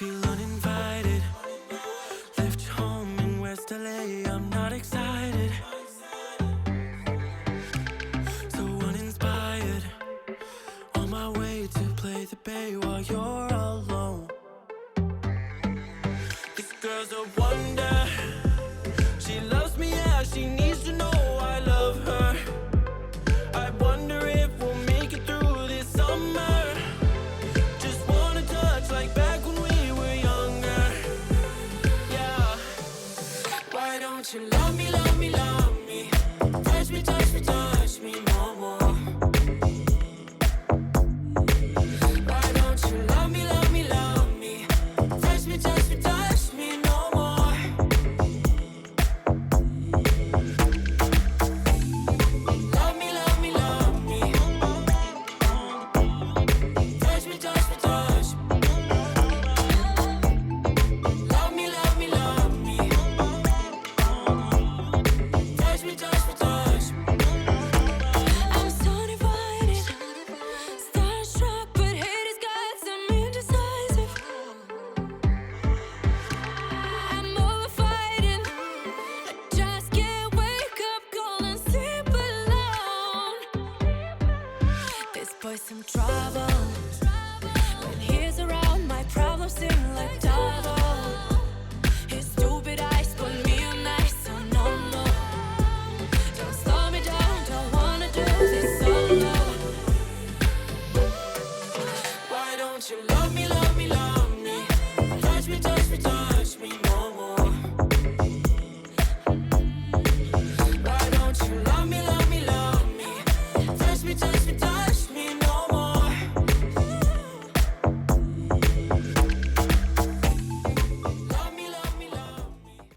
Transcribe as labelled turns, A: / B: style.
A: feel uninvited. Left home in West LA, I'm not excited. So uninspired, on my way to play the bay while you're alone. This girl's a wonder. She loves me, yeah, she needs to know I love her. I wonder if we'll make it through this summer. Just wanna touch like back when we were younger. Yeah. Why don't you love me, love me, love me? Touch me, touch me.